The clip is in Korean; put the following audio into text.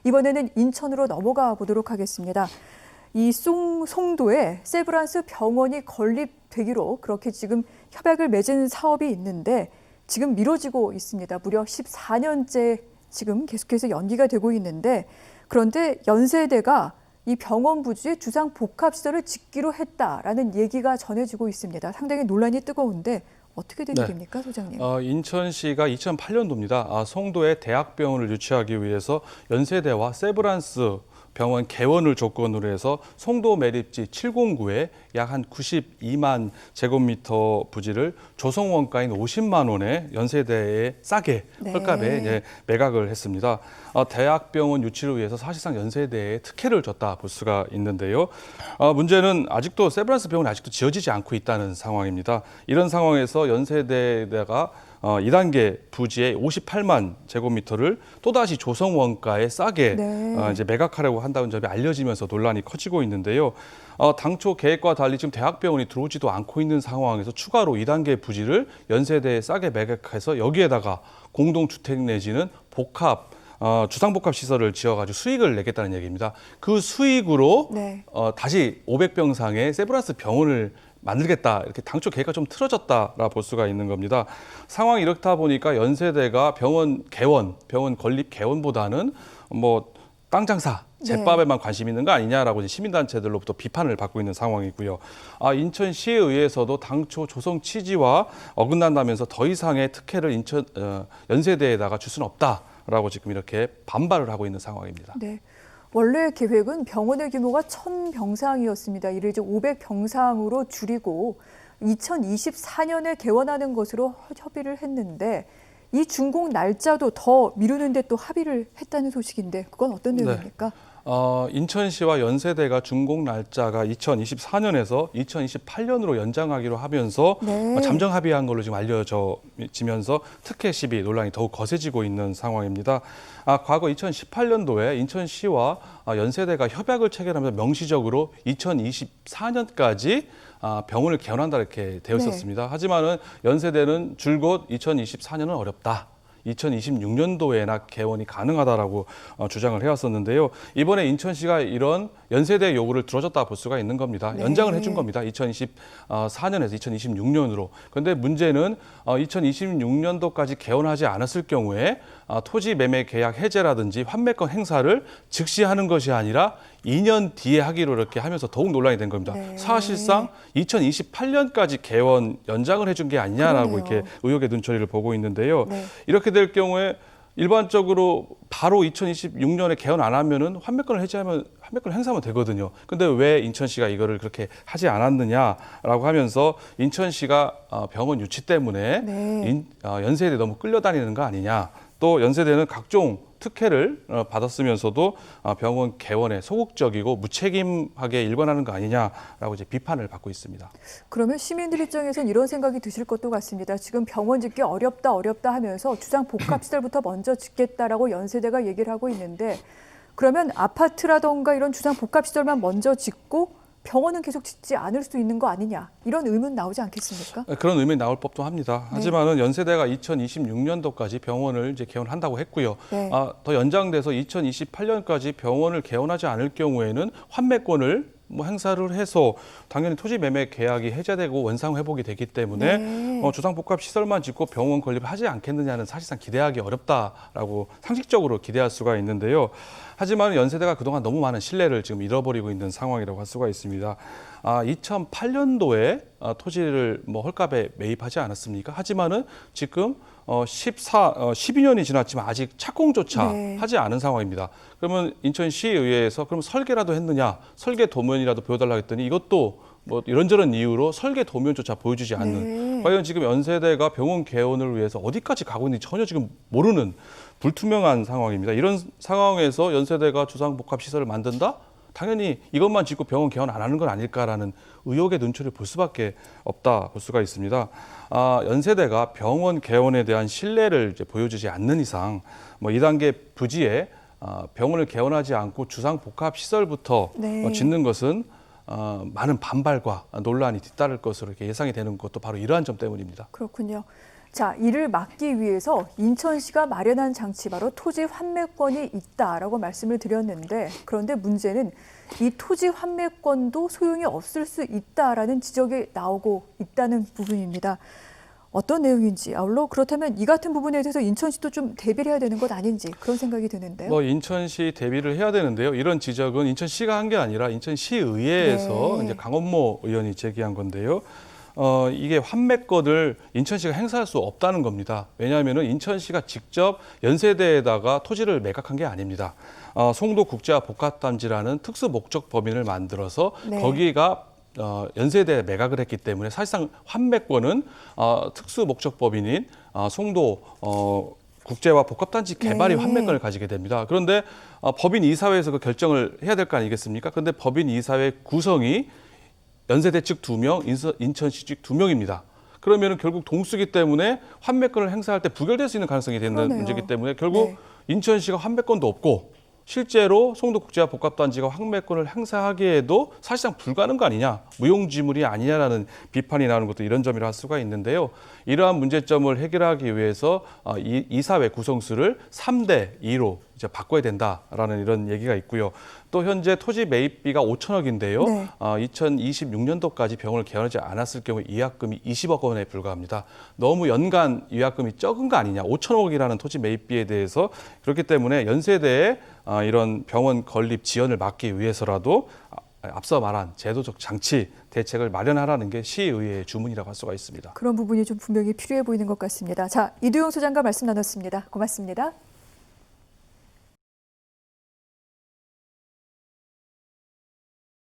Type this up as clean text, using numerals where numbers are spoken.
이번에는 인천으로 넘어가 보도록 하겠습니다. 이 송도에 세브란스 병원이 건립되기로 그렇게 지금 협약을 맺은 사업이 있는데 지금 미뤄지고 있습니다. 무려 14년째 지금 계속해서 연기가 되고 있는데 그런데 연세대가 이 병원 부지에 주상 복합시설을 짓기로 했다라는 얘기가 전해지고 있습니다. 상당히 논란이 뜨거운데 어떻게 된 일입니까, 소장님? 인천시가 2008년도입니다. 송도에 대학병원을 유치하기 위해서 연세대와 세브란스 병원 개원을 조건으로 해서 송도 매립지 709에 약 한 92만 제곱미터 부지를 조성원가인 50만 원에 연세대에 싸게 헐값에 매각을 했습니다. 대학병원 유치를 위해서 사실상 연세대에 특혜를 줬다 볼 수가 있는데요. 문제는 아직도 세브란스 병원이 아직도 지어지지 않고 있다는 상황입니다. 이런 상황에서 연세대가 2단계 부지의 58만 제곱미터를 또다시 조성 원가에 싸게 이제 매각하려고 한다는 점이 알려지면서 논란이 커지고 있는데요. 당초 계획과 달리 지금 대학병원이 들어오지도 않고 있는 상황에서 추가로 2단계 부지를 연세대에 싸게 매각해서 여기에다가 공동주택 내지는 주상복합 시설을 지어가지고 수익을 내겠다는 얘기입니다. 그 수익으로 다시 500병상의 세브란스 병원을 만들겠다 이렇게 당초 계획가 좀 틀어졌다라 볼 수가 있는 겁니다. 상황이 이렇다 보니까 연세대가 병원 건립 개원보다는 뭐 땅 장사, 잿밥에만 관심 있는 거 아니냐라고 시민단체들로부터 비판을 받고 있는 상황이고요. 인천시에 의해서도 당초 조성 취지와 어긋난다면서 더 이상의 특혜를 연세대에다가 줄 수는 없다라고 지금 이렇게 반발을 하고 있는 상황입니다. 네. 원래 계획은 병원의 규모가 1000병상이었습니다. 이를 이제 500병상으로 줄이고 2024년에 개원하는 것으로 협의를 했는데 이 준공 날짜도 더 미루는데 또 합의를 했다는 소식인데 그건 어떤 내용입니까? 인천시와 연세대가 준공 날짜가 2024년에서 2028년으로 연장하기로 하면서 잠정 합의한 걸로 지금 알려지면서 특혜 시비 논란이 더욱 거세지고 있는 상황입니다. 과거 2018년도에 인천시와 연세대가 협약을 체결하면서 명시적으로 2024년까지 병원을 개원한다 이렇게 되어 있었습니다. 하지만은 연세대는 줄곧 2024년은 어렵다. 2026년도에나 개원이 가능하다라고 주장을 해왔었는데요. 이번에 인천시가 이런 연세대 요구를 들어줬다 볼 수가 있는 겁니다. 연장을 해준 겁니다. 2024년에서 2026년으로. 그런데 문제는 2026년도까지 개원하지 않았을 경우에 토지 매매 계약 해제라든지 환매권 행사를 즉시 하는 것이 아니라 2년 뒤에 하기로 이렇게 하면서 더욱 논란이 된 겁니다. 사실상 2028년까지 개원 연장을 해준 게 아니냐라고 이렇게 의혹의 눈초리를 보고 있는데요. 이렇게 될 경우에 일반적으로 바로 2026년에 개원 안 하면은 환매권을 행사하면 되거든요. 근데 왜 인천시가 이거를 그렇게 하지 않았느냐라고 하면서 인천시가 병원 유치 때문에 연세대에 너무 끌려다니는 거 아니냐. 또 연세대는 각종 특혜를 받았으면서도 병원 개원에 소극적이고 무책임하게 일관하는 거 아니냐라고 이제 비판을 받고 있습니다. 그러면 시민들 입장에서는 이런 생각이 드실 것도 같습니다. 지금 병원 짓기 어렵다 하면서 주상 복합시설부터 먼저 짓겠다라고 연세대가 얘기를 하고 있는데 그러면 아파트라던가 이런 주상 복합시설만 먼저 짓고 병원은 계속 짓지 않을 수 있는 거 아니냐 이런 의문 나오지 않겠습니까? 그런 의문이 나올 법도 합니다. 하지만은 연세대가 2026년도까지 병원을 이제 개원한다고 했고요. 더 연장돼서 2028년까지 병원을 개원하지 않을 경우에는 환매권을 행사를 해서 당연히 토지 매매 계약이 해제되고 원상 회복이 되기 때문에 주상복합 시설만 짓고 병원 건립하지 않겠느냐는 사실상 기대하기 어렵다라고 상식적으로 기대할 수가 있는데요. 하지만 연세대가 그동안 너무 많은 신뢰를 지금 잃어버리고 있는 상황이라고 할 수가 있습니다. 2008년도에 토지를 헐값에 매입하지 않았습니까? 하지만은 지금 12년이 지났지만 아직 착공조차 하지 않은 상황입니다. 그러면 인천시에 의해서 그럼 설계라도 했느냐, 설계 도면이라도 보여달라 했더니 이것도 이런저런 이유로 설계 도면조차 보여주지 않는 과연 지금 연세대가 병원 개원을 위해서 어디까지 가고 있는지 전혀 지금 모르는 불투명한 상황입니다. 이런 상황에서 연세대가 주상복합시설을 만든다? 당연히 이것만 짓고 병원 개원 안 하는 건 아닐까라는 의혹의 눈초리를 볼 수밖에 없다 볼 수가 있습니다. 연세대가 병원 개원에 대한 신뢰를 이제 보여주지 않는 이상 2단계 부지에 병원을 개원하지 않고 주상복합시설부터 짓는 것은 많은 반발과 논란이 뒤따를 것으로 이렇게 예상이 되는 것도 바로 이러한 점 때문입니다. 그렇군요. 자, 이를 막기 위해서 인천시가 마련한 장치 바로 토지 환매권이 있다라고 말씀을 드렸는데 그런데 문제는 이 토지 환매권도 소용이 없을 수 있다라는 지적이 나오고 있다는 부분입니다. 어떤 내용인지 아울러 그렇다면 이 같은 부분에 대해서 인천시도 좀 대비를 해야 되는 것 아닌지 그런 생각이 드는데요. 뭐 인천시 대비를 해야 되는데요. 이런 지적은 인천시가 한 게 아니라 인천시의회에서 네. 이제 강원모 의원이 제기한 건데요. 이게 환매권을 인천시가 행사할 수 없다는 겁니다. 왜냐하면 인천시가 직접 연세대에다가 토지를 매각한 게 아닙니다. 송도 국제화복합단지라는 특수 목적 범위를 만들어서 네. 거기가 연세대에 매각을 했기 때문에 사실상 환매권은 특수 목적 법인인 송도 국제화 복합단지 개발이 네. 환매권을 가지게 됩니다. 그런데 법인 이사회에서 그 결정을 해야 될 거 아니겠습니까? 그런데 법인 이사회 구성이 연세대 측 2명, 인천시 측 2명입니다. 그러면 결국 동수기 때문에 환매권을 행사할 때 부결될 수 있는 가능성이 되는 그러네요. 문제이기 때문에 결국 네. 인천시가 환매권도 없고 실제로 송도국제화 복합단지가 환매권을 행사하기에도 사실상 불가능한 거 아니냐, 무용지물이 아니냐라는 비판이 나오는 것도 이런 점이라 할 수가 있는데요. 이러한 문제점을 해결하기 위해서 이사회 구성수를 3대 2로 이제 바꿔야 된다라는 이런 얘기가 있고요. 또 현재 토지 매입비가 5천억인데요. 네. 2026년도까지 병원을 개원하지 않았을 경우 이약금이 20억 원에 불과합니다. 너무 연간 이약금이 적은 거 아니냐, 5천억이라는 토지 매입비에 대해서 그렇기 때문에 연세대에 이런 병원 건립 지연을 막기 위해서라도 앞서 말한 제도적 장치 대책을 마련하라는 게 시의회의 주문이라고 할 수가 있습니다. 그런 부분이 좀 분명히 필요해 보이는 것 같습니다. 자, 이두용 소장과 말씀 나눴습니다. 고맙습니다.